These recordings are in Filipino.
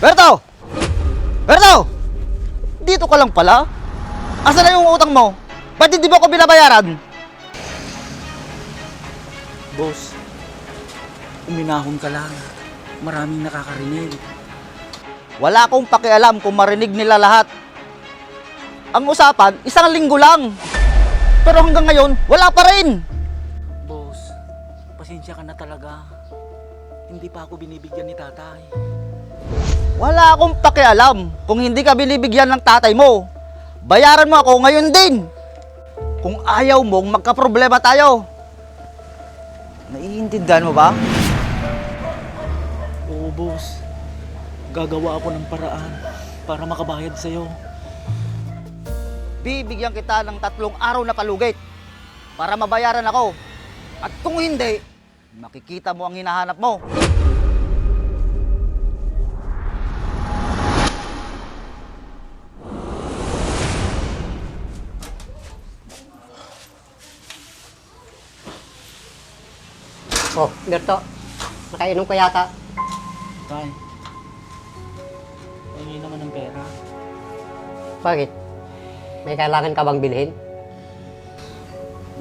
Berto! Berto! Dito ka lang pala? Asan na yung utang mo? Ba't hindi mo ako binabayaran? Boss, uminahon ka lang. Maraming nakakarinig. Wala akong pakialam kung marinig nila lahat. Ang usapan, 1 linggo lang. Pero hanggang ngayon, wala pa rin. Boss, pasensya ka na talaga. Hindi pa ako binibigyan ni tatay. Wala akong pakialam kung hindi ka binibigyan ng tatay mo. Bayaran mo ako ngayon din. Kung ayaw mong magkaproblema tayo. Naiintindihan mo ba? Oo, boss. Gagawa ako ng paraan para makabayad sa'yo. Bibigyan kita ng 3 araw na palugit para mabayaran ako. At kung hindi, makikita mo ang hinahanap mo. Oh, Berto, nakainom ka yata. Tay, hingi naman ng pera. Bakit? May kailangan ka bang bilhin?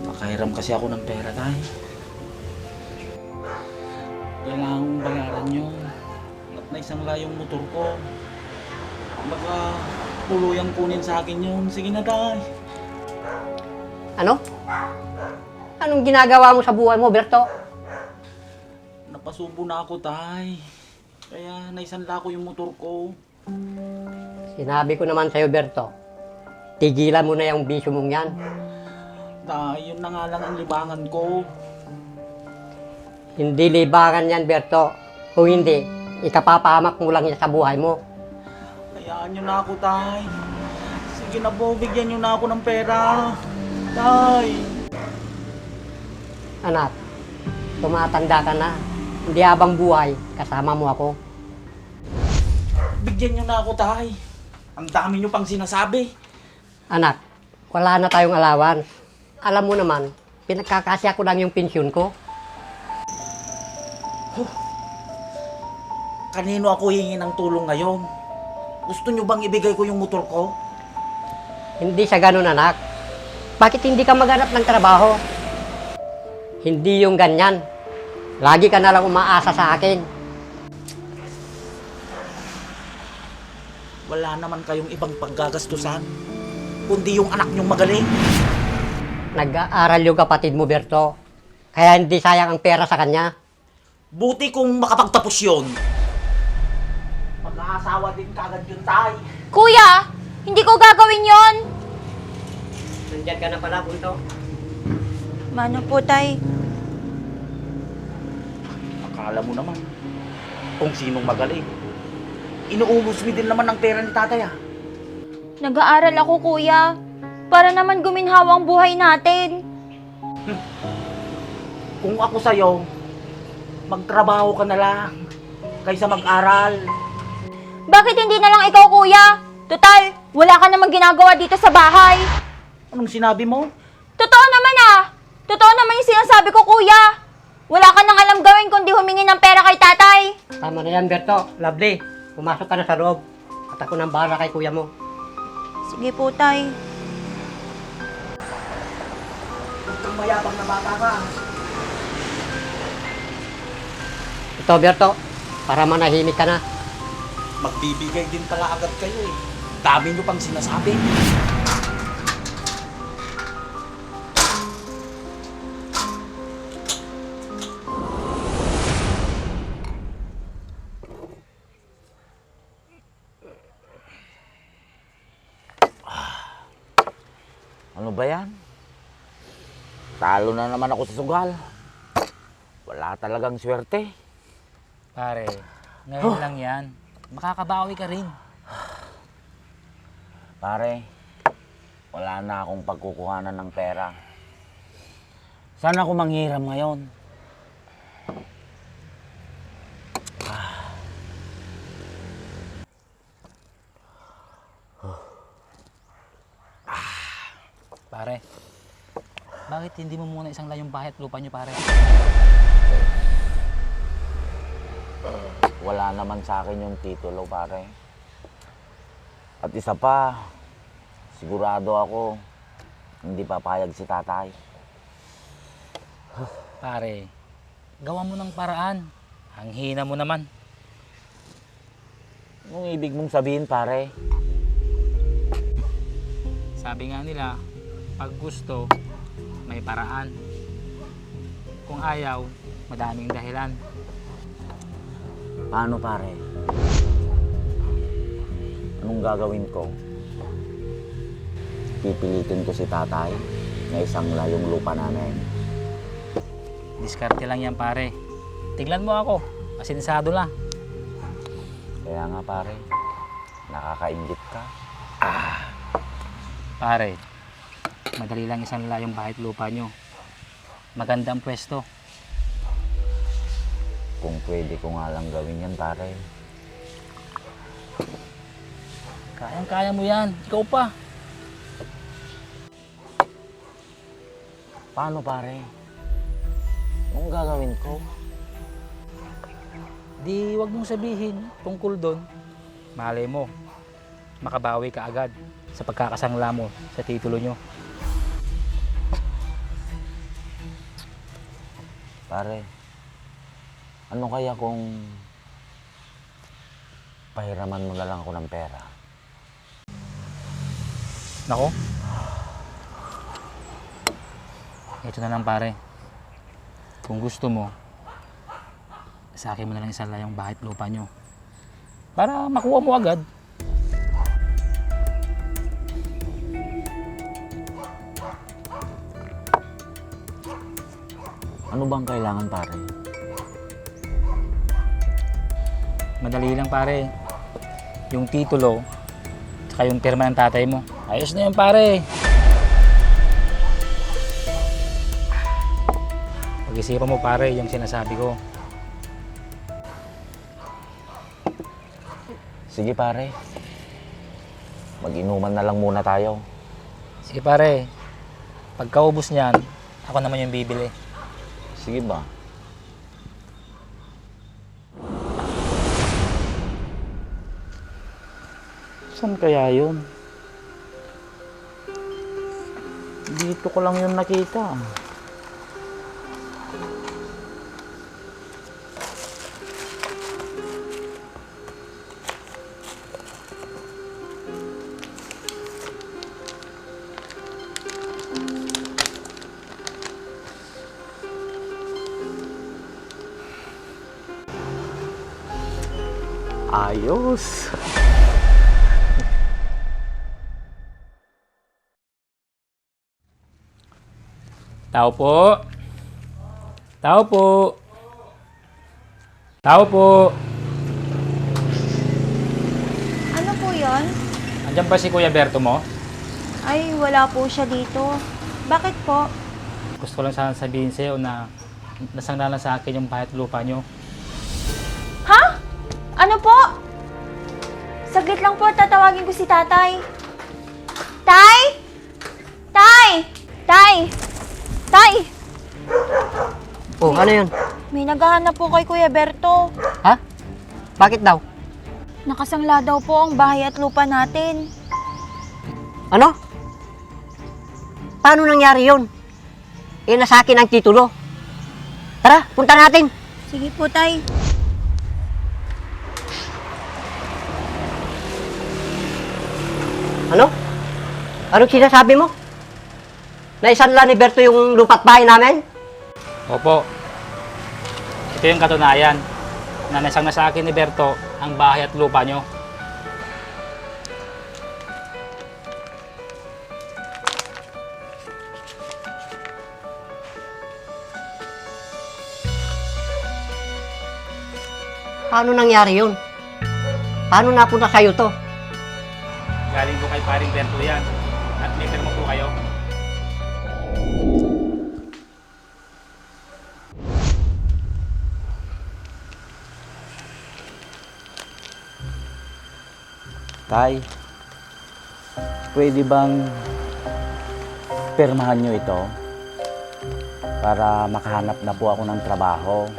Nakahiram kasi ako ng pera, tay. Kailangan kong bayaran yun. At naisangla yung motor ko. Baka tuluyang kunin sa akin yun. Sige na, tay. Ano? Anong ginagawa mo sa buhay mo, Berto? Napasubo na ako, tay. Kaya naisanla ko yung motor ko. Sinabi ko naman sa'yo, Berto. Tigilan mo na yung bisyo mong yan. Tay, yun na nga lang ang libangan ko. Hindi libangan yan, Berto. Kung hindi, ikapapahamak mo lang yan sa buhay mo. Hayaan nyo na ako, tay. Sige na po, bigyan nyo na ako ng pera. Tay. Anak, tumatanda ka na. Hindi habang buhay, kasama mo ako. Bigyan nyo na ako, tay. Ang dami nyo pang sinasabi. Anak, wala na tayong alawan. Alam mo naman, pinagkakasya ko lang yung pensyon ko. Kanino ako hingi ng tulong ngayon? Gusto nyo bang ibigay ko yung motor ko? Hindi sa ganun, anak. Bakit hindi ka maghanap ng trabaho? Hindi yung ganyan. Lagi ka na lang umaasa sa akin. Wala naman kayong ibang paggagastusan, kundi yung anak nyong magaling. Nag-aaral yung kapatid mo, Berto. Kaya hindi sayang ang pera sa kanya. Buti kung makapagtapos yun. Mag-aasawa din kagad yun, tay. Kuya, hindi ko gagawin yon. Nandiyan ka na pala, Punto. Mano po, tay? Akala mo naman, kung sinong magaling. Inuubos mo din naman ang pera ni tatay, ah. Nag-aaral ako, kuya. Para naman guminhawa ang buhay natin. Kung ako sa'yo, magtrabaho ka na lang kaysa mag-aral. Bakit hindi na lang ikaw, kuya? Total, wala ka namang ginagawa dito sa bahay. Anong sinabi mo? Totoo naman ah. Totoo naman yung sinasabi ko, kuya. Wala ka nang alam gawin kundi humingi ng pera kay tatay. Tama na yan, Berto. Lovely. Pumasok ka na sa loob. At ako nang bahala kay kuya mo. Sige po, tay. Huwag kang mayabang na bata ka. Ito, Berto. Para manahimik ka na. Magbibigay din pala agad kayo, eh. Dami nyo pang sinasabi. Ano ba yan? Talo na naman ako sa sugal. Wala talagang swerte. Pare, ngayon lang yan. Makakabawi ka rin. Pare, wala na akong pagkukuhanan ng pera. Saan ako manghiram ngayon? Pare, bakit hindi mo muna isang layong bahay at lupa niyo, pare? wala naman sa akin yung titulo, pare. At isa pa, sigurado ako, hindi papayag si tatay. Pare, gawa mo ng paraan. Ang hina mo naman. Anong ibig mong sabihin, pare? Sabi nga nila, pag gusto, may paraan. Kung ayaw, madaming dahilan. Paano, pare? Anong gagawin ko? Pipilitin ko si tatay na isang layong lupa namin. Diskarte lang yan, pare. Tignan mo ako, asinsado lang. Kaya nga, pare, nakakaingit ka. Pare, madali lang isang layong bahit lupa nyo. Maganda ang pwesto. Kung pwede ko nga lang gawin yan, pare. Kayang-kaya mo yan. Ikaw pa. Paano, pare? Anong gagawin ko? Di wag mong sabihin tungkol doon. Malay mo, makabawi ka agad sa pagkakasangla mo sa titulo nyo. Pare, ano kaya kung pahiraman mo na lang ako ng pera? Nako. Ito na lang, pare. Kung gusto mo, sa akin mo na lang isang layong bahit lupa nyo. Para makuha mo agad. Ano bang kailangan, pare? Madali lang, pare. Yung titulo, tsaka yung pirma ng tatay mo. Ayos na yun, pare. Pag-isipan mo, pare, yung sinasabi ko. Sige, pare. Mag-inuman na lang muna tayo. Sige, pare. Pagkaubos niyan, ako naman yung bibili. Sige ba? Saan kaya yun? Dito ko lang yun nakita. Ayos. Tao po. Tao po. Tao po. Ano po yon? Andiyan ba si Kuya Berto mo? Ay, wala po siya dito. Bakit po? Gusto ko lang sana sabihin sa'yo na nasangla na sa akin yung bahit lupa nyo. Ha? Ano po? Saglit lang po, tatawagin ko si tatay. Tay? Tay! Tay! Tay! Oh, ano yun? May naghahanap po kay Kuya Berto. Ha? Bakit daw? Nakasangla daw po ang bahay at lupa natin. Ano? Paano nangyari yun? Eh, nasa akin ang titulo. Tara, punta natin. Sige po, Tay. Ano? Anong sinasabi mo? Naisanla ni Berto yung lupa't bahay namin? Opo. Ito yung katunayan na nasang na sa akin ni Berto ang bahay at lupa nyo. Paano nangyari yun? Paano napunta sa'yo to? Galing po kay paring Berto yan. At may pirma po kayo. Tay, pwede bang pirmahan nyo ito para makahanap na po ako ng trabaho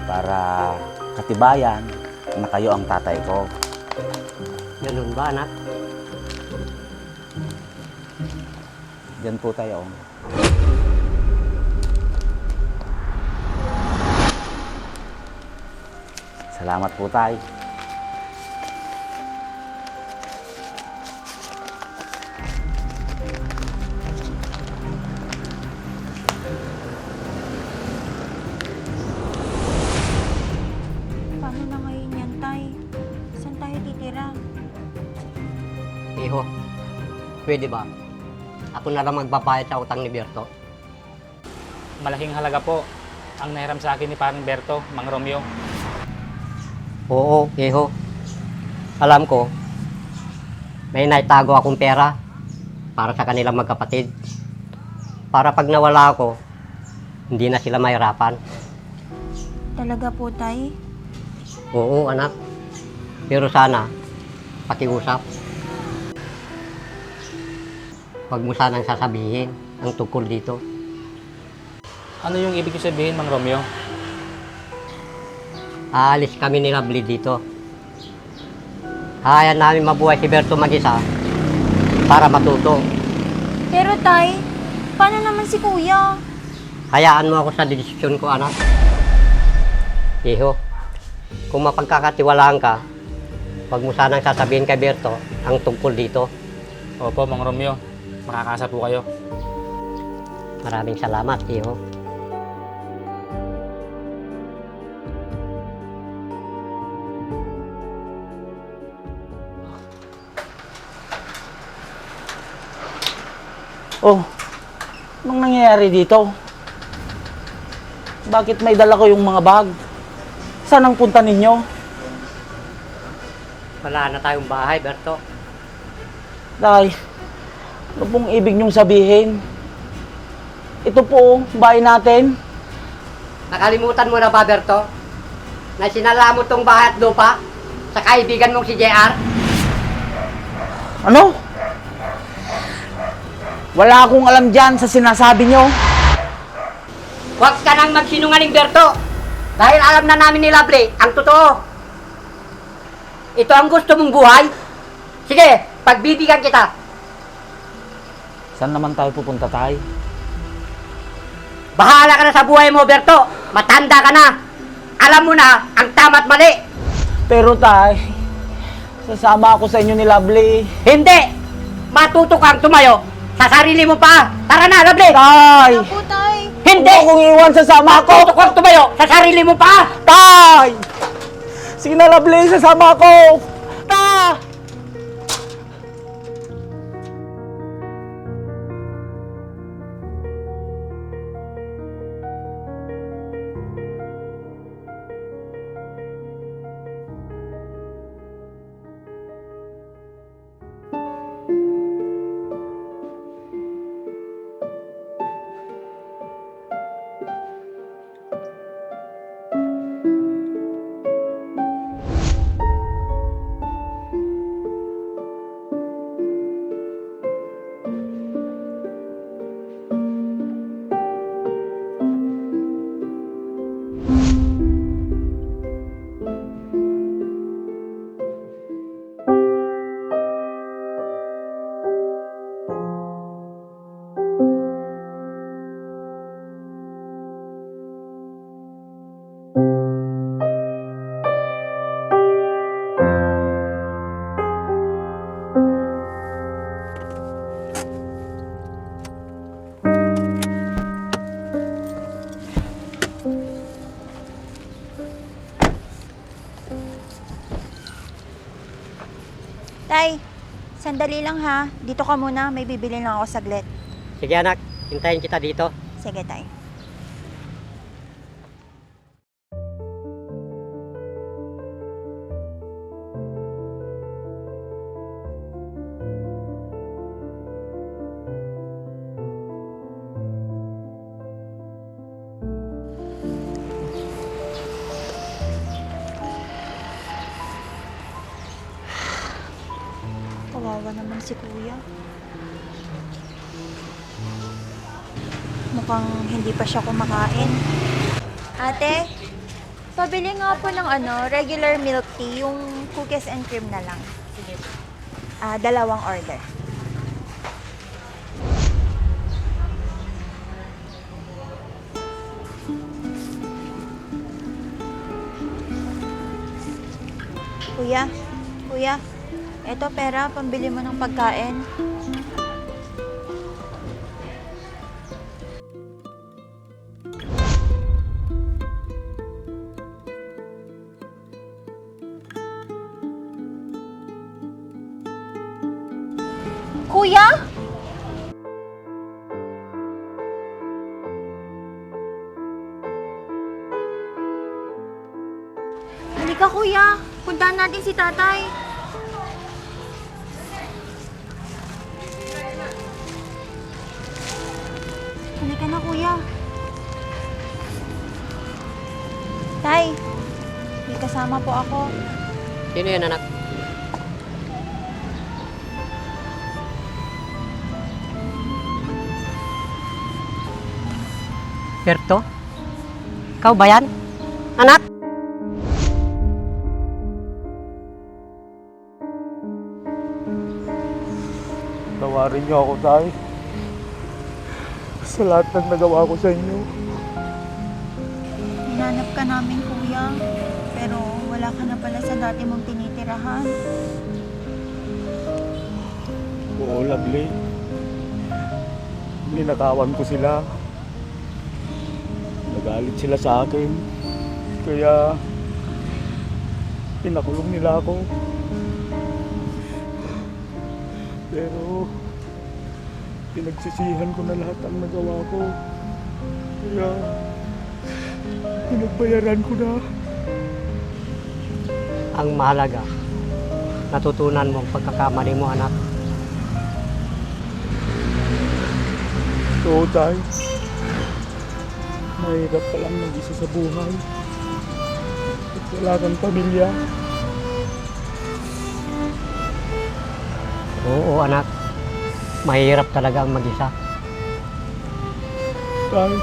para katibayan na kayo ang tatay ko. Ganun ba, anak? Diyan po tayo. Salamat po tay. Paano na ngayon yan, Tay? Saan tayo titira? Iho, pwede ba? Ako na lang magbabayad sa utang ni Berto. Malaking halaga po ang nahiram sa akin ni Parang Berto, Mang Romeo. Oo, Iho. Alam ko, may naitago akong pera para sa kanilang magkapatid. Para pag nawala ako, hindi na sila mahirapan. Talaga po, Tay? Oo, anak. Pero sana, pakiusap. Huwag mo sanang sasabihin ang tungkol dito. Ano yung ibig sabihin, Mang Romeo? Aalis kami ni Lovely dito. Hayaan namin mabuhay si Berto mag-isa para matuto. Pero, Tay, paano naman si Kuya? Hayaan mo ako sa desisyon ko, anak. Iho, kung mapagkakatiwalaan ka, huwag mo sanang sasabihin kay Berto ang tungkol dito. Opo, Mang Romeo. Makakasa po kayo. Maraming salamat, Iho. Oh, anong nangyayari dito? Bakit may dala ko yung mga bag? Saan ang punta ninyo? Wala na tayong bahay, Berto. Tay, ano pong ibig niyong sabihin? Ito po, bahay natin. Nakalimutan mo na ba, Berto? Na sinala mo tong bahay at lupa sa kaibigan mong si JR? Ano? Wala akong alam dyan sa sinasabi niyo. Huwag ka nang magsinungaling, Berto. Dahil alam na namin ni Lovely ang totoo. Ito ang gusto mong buhay. Sige, pagbibigyan kita. Saan naman tayo pupunta, tay? Bahala ka na sa buhay mo, Berto. Matanda ka na. Alam mo na ang tama't mali. Pero tay, sasama ako sa inyo ni Lovely. Hindi! Matuto kang tumayo sa sarili mo pa. Tara na, Lovely! Tay! Po, Tay. Hindi! Huwag akong iwan, sasama ako! Matuto kang tumayo sa sarili mo pa. Tay! Sige na, Lovely, sasama ako! Ta! Tay, sandali lang ha. Dito ka muna, may bibili lang ako saglit. Sige, anak. Hintayin kita dito. Sige, Tay. Kawawa naman si Kuya. Mukhang hindi pa siya kumakain. Ate, Pabili nga po ng regular milk tea, yung cookies and cream na lang. Sige. 2 order. Kuya, kuya, eto pera, pambili mo ng pagkain. Kuya? Halika kuya, puntahan natin si tatay. Halika na kuya. Tay, may kasama po ako. Sino yan, anak? Berto? Ikaw ba yan? Anak? Tawarin niyo ako, Tay. Sa lahat ng nagawa ko sa inyo. Hinanap ka namin kuya, pero wala ka na pala sa dati mong tinitirahan. Oo, Lovely. Ninakawan ko sila. Nagalit sila sa akin. Kaya pinakulong nila ako. Pero pinagsisihan ko na lahat ang nagawa ko. Kaya pinagbayaran ko na. Ang mahalaga, natutunan mo ang pagkakamali mo, anak. Oo, Tay. Mahirap pa lang mag-isa sa buhay. At wala kang pamilya. Oo, anak. Mahirap talaga ang mag-isa. Tay,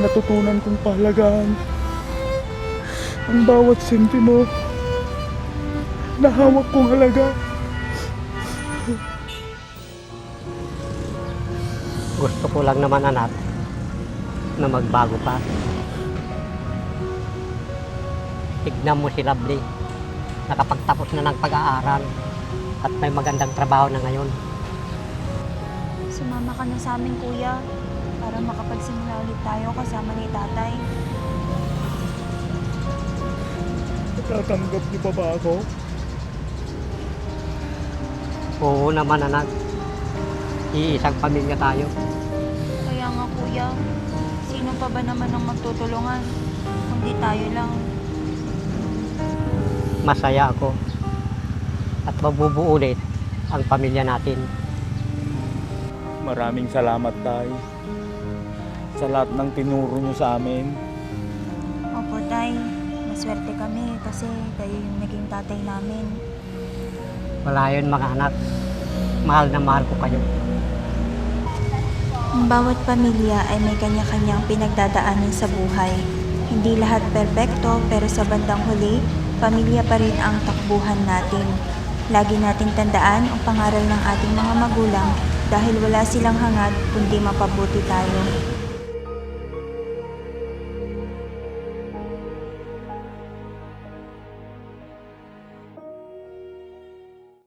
natutunan kong pahalagaan ang bawat sentimo na hawak kong halaga. Gusto ko lang naman, anak, na magbago pa. Tignan mo si Lovely. Nakapagtapos na ng pag-aaral at may magandang trabaho na ngayon. Sumama ka na sa amin kuya, para makapagsimula ulit tayo kasama ni tatay. Tatanggap niyo pa ba ako? Oo naman, anak. Iisang pamilya tayo. Kaya nga kuya, sino pa ba naman ang magtutulungan? Kundi tayo lang. Masaya ako at mabubuo ulit ang pamilya natin. Maraming salamat, Tay, sa lahat ng tinuro niyo sa amin. Opo tay, maswerte kami kasi kayo yung naging tatay namin. Wala yun, mga anak. Mahal na mahal ko kayo. Ang bawat pamilya ay may kanya-kanyang pinagdadaanan sa buhay. Hindi lahat perpekto pero sa bandang huli, pamilya pa rin ang takbuhan natin. Lagi nating tandaan ang pangaral ng ating mga magulang dahil wala silang hangad kundi mapabuti tayo.